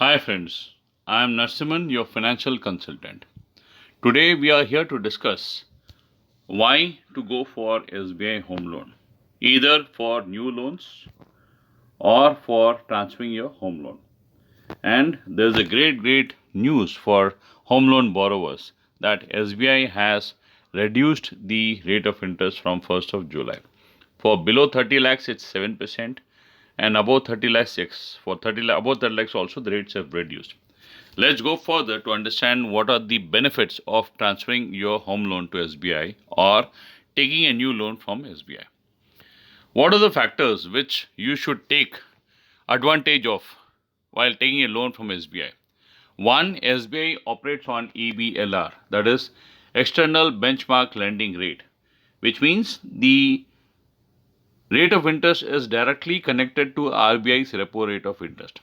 Hi friends, I am Narsiman, your financial consultant. Today we are here to discuss why to go for SBI home loan, either for new loans or for transferring your home loan. And there's a great news for home loan borrowers that SBI has reduced the rate of interest from 1st of July. For below 30 lakhs, it's 7%, and above 30 lakhs, 6. For above 30 lakhs, also the rates have reduced. Let's go further to understand what are the benefits of transferring your home loan to SBI or taking a new loan from SBI. What are the factors which you should take advantage of while taking a loan from SBI? One, SBI operates on EBLR, that is external benchmark lending rate, which means the rate of interest is directly connected to RBI's repo rate of interest.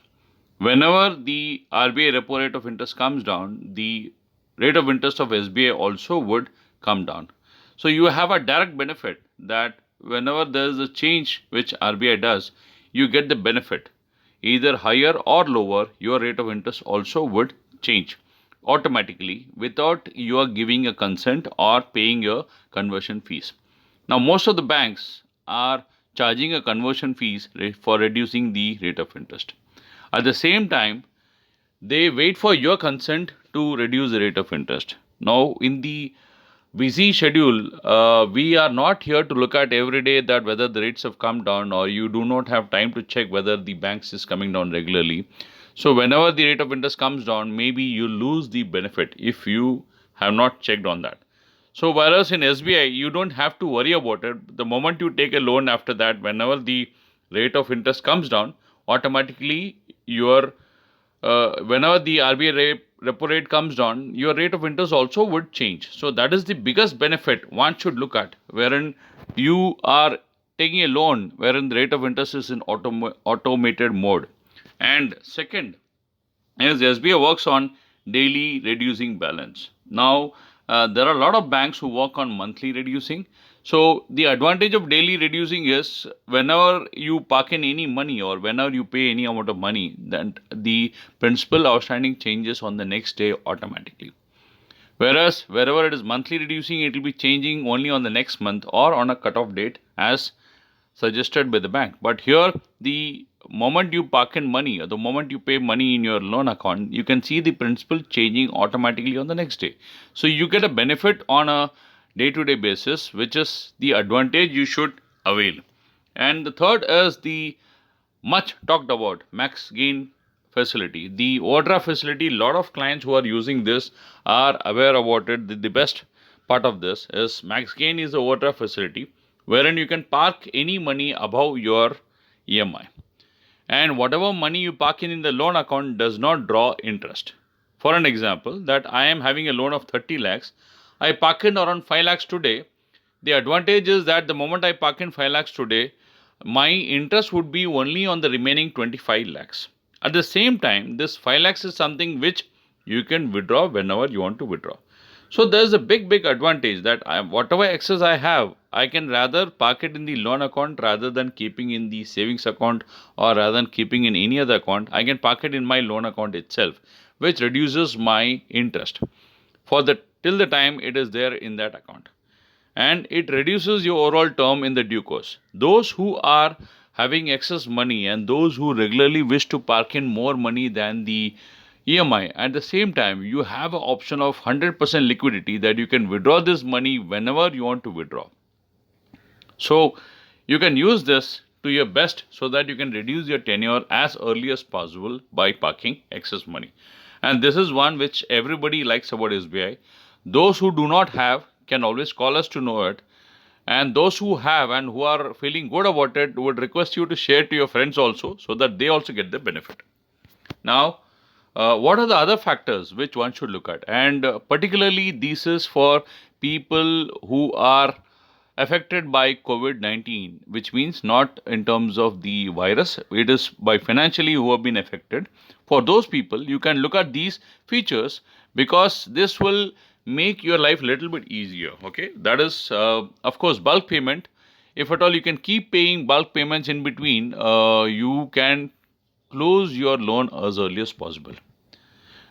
Whenever the RBI repo rate of interest comes down, the rate of interest of SBI also would come down. So you have a direct benefit that whenever there is a change which RBI does, you get the benefit. Either higher or lower, your rate of interest also would change automatically without you are giving a consent or paying your conversion fees. Now, most of the banks are charging a conversion fees for reducing the rate of interest. At the same time, they wait for your consent to reduce the rate of interest. Now, in the busy schedule, we are not here to look at every day that whether the rates have come down, or you do not have time to check whether the banks is coming down regularly. So, whenever the rate of interest comes down, maybe you lose the benefit if you have not checked on that. So, whereas in SBI, you don't have to worry about it. The moment you take a loan after that, whenever the rate of interest comes down, automatically your whenever the RBI repo rate comes down, your rate of interest also would change. So that is the biggest benefit one should look at, wherein you are taking a loan wherein the rate of interest is in automated mode. And second, as SBI works on daily reducing balance. Now, there are a lot of banks who work on monthly reducing. So, the advantage of daily reducing is whenever you park in any money or whenever you pay any amount of money, then the principal outstanding changes on the next day automatically. Whereas, wherever it is monthly reducing, it will be changing only on the next month or on a cutoff date as suggested by the bank. But here, the moment you park in money or the moment you pay money in your loan account, you can see the principal changing automatically on the next day. So you get a benefit on a day to day basis, which is the advantage you should avail. And the third is the much talked about max gain facility. The overdraft facility, a lot of clients who are using this are aware about it. The best part of this is max gain is the overdraft facility wherein you can park any money above your EMI. And whatever money you park in the loan account does not draw interest. For an example, that I am having a loan of 30 lakhs, I park in around 5 lakhs today. The advantage is that the moment I park in 5 lakhs today, my interest would be only on the remaining 25 lakhs. At the same time, this 5 lakhs is something which you can withdraw whenever you want to withdraw. So there's a big advantage that whatever excess I have, I can rather park it in the loan account rather than keeping in the savings account or rather than keeping in any other account. I can park it in my loan account itself, which reduces my interest for the till the time it is there in that account, and it reduces your overall term in the due course. Those who are having excess money and those who regularly wish to park in more money than the EMI, at the same time, you have an option of 100% liquidity that you can withdraw this money whenever you want to withdraw. So, you can use this to your best so that you can reduce your tenure as early as possible by parking excess money. And this is one which everybody likes about SBI. Those who do not have can always call us to know it. And those who have and who are feeling good about it would request you to share to your friends also so that they also get the benefit. Now, what are the other factors which one should look at? And particularly, this is for people who are affected by COVID 19, which means not in terms of the virus, it is by financially who have been affected. For those people, you can look at these features because this will make your life a little bit easier. Okay, that is, of course, bulk payment. If at all you can keep paying bulk payments in between, you can close your loan as early as possible.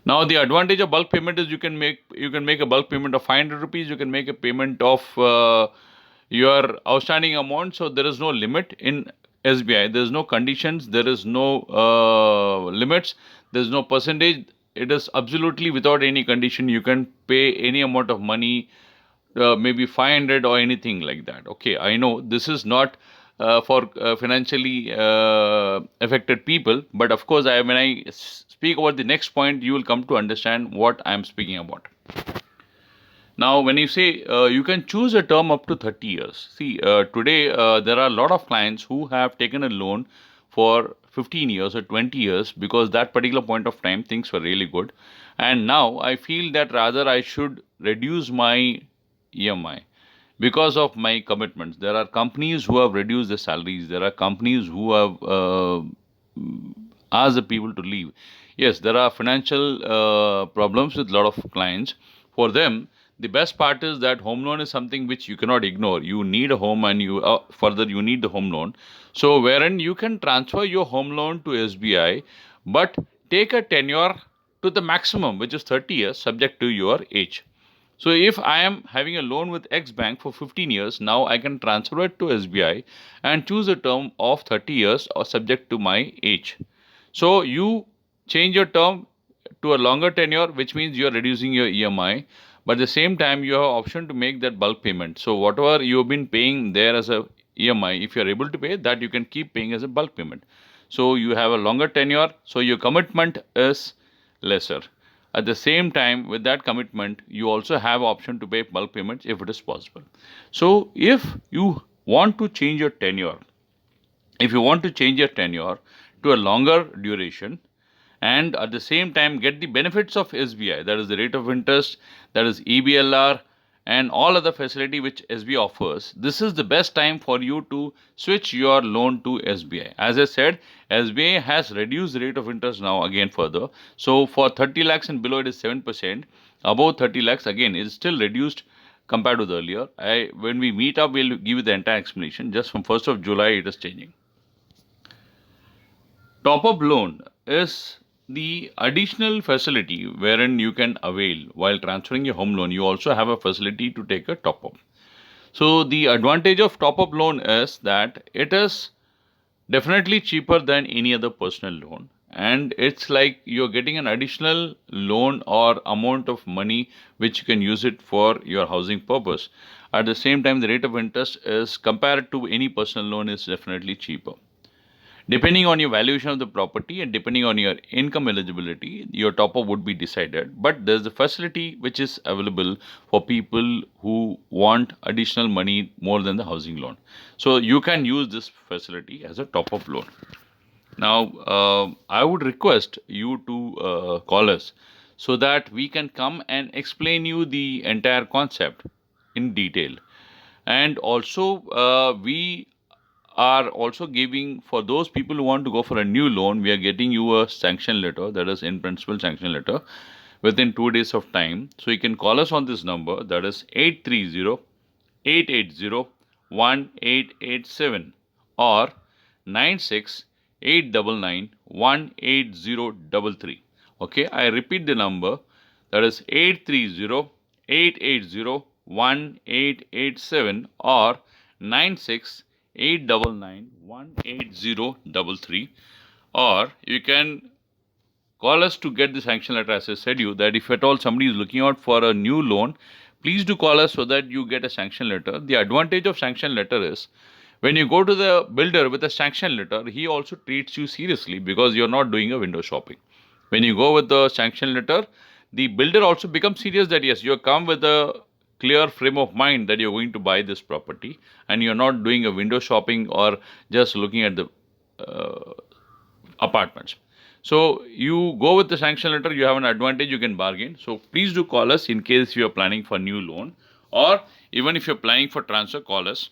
Now the advantage of bulk payment is you can make a bulk payment of 500 rupees. You can make a payment of your outstanding amount. So there is no limit in SBI. There is no conditions. There is no limits. There is no percentage. It is absolutely without any condition. You can pay any amount of money, maybe 500 or anything like that. Okay, I know this is not for financially affected people, but of course, when I speak about the next point, you will come to understand what I am speaking about. Now, when you say you can choose a term up to 30 years, see, today there are a lot of clients who have taken a loan for 15 years or 20 years because that particular point of time things were really good. And now I feel that rather I should reduce my EMI because of my commitments. There are companies who have reduced their salaries. There are companies who have asked the people to leave. Yes, there are financial problems with a lot of clients. For them, the best part is that home loan is something which you cannot ignore. You need a home, and you further you need the home loan. So, wherein you can transfer your home loan to SBI, but take a tenure to the maximum, which is 30 years, subject to your age. So if I am having a loan with X bank for 15 years, now I can transfer it to SBI and choose a term of 30 years or subject to my age. So you change your term to a longer tenure, which means you are reducing your EMI. But at the same time, you have option to make that bulk payment. So whatever you have been paying there as a EMI, if you are able to pay that, you can keep paying as a bulk payment. So you have a longer tenure, so your commitment is lesser. At the same time, with that commitment, you also have option to pay bulk payments if it is possible. So if you want to change your tenure, if you want to change your tenure to a longer duration, and at the same time get the benefits of SBI, that is the rate of interest, that is EBLR, and all other facility which SBI offers, this is the best time for you to switch your loan to SBI. As I said, SBI has reduced the rate of interest now again further. So for 30 lakhs and below, it is 7%. Above 30 lakhs, again, it is still reduced compared to the earlier. When we meet up, we'll give you the entire explanation. Just from 1st of July, it is changing. Top up loan is the additional facility wherein you can avail while transferring your home loan. You also have a facility to take a top up. So, the advantage of top up loan is that it is definitely cheaper than any other personal loan. And it's like you're getting an additional loan or amount of money which you can use it for your housing purpose. At the same time, the rate of interest is compared to any personal loan is definitely cheaper. Depending on your valuation of the property and depending on your income eligibility, your top up would be decided. But there's a facility which is available for people who want additional money more than the housing loan. So you can use this facility as a top up loan. Now, I would request you to call us so that we can come and explain you the entire concept in detail. And also, we are also giving for those people who want to go for a new loan, we are getting you a sanction letter, that is in principle sanction letter, within 2 days of time. So you can call us on this number, that is 830-880-1887 or 96-899-18033. Okay, I repeat the number, that is 830-880-1887 or 96-899-18033. Or you can call us to get the sanction letter. As I said you that if at all somebody is looking out for a new loan, please do call us so that you get a sanction letter. The advantage of sanction letter is when you go to the builder with a sanction letter, he also treats you seriously because you're not doing a window shopping. When you go with the sanction letter, the builder also becomes serious that yes, you have come with a clear frame of mind that you're going to buy this property and you're not doing a window shopping or just looking at the apartments. So you go with the sanction letter, you have an advantage, you can bargain. So please do call us in case you are planning for new loan or even if you're planning for transfer, call us.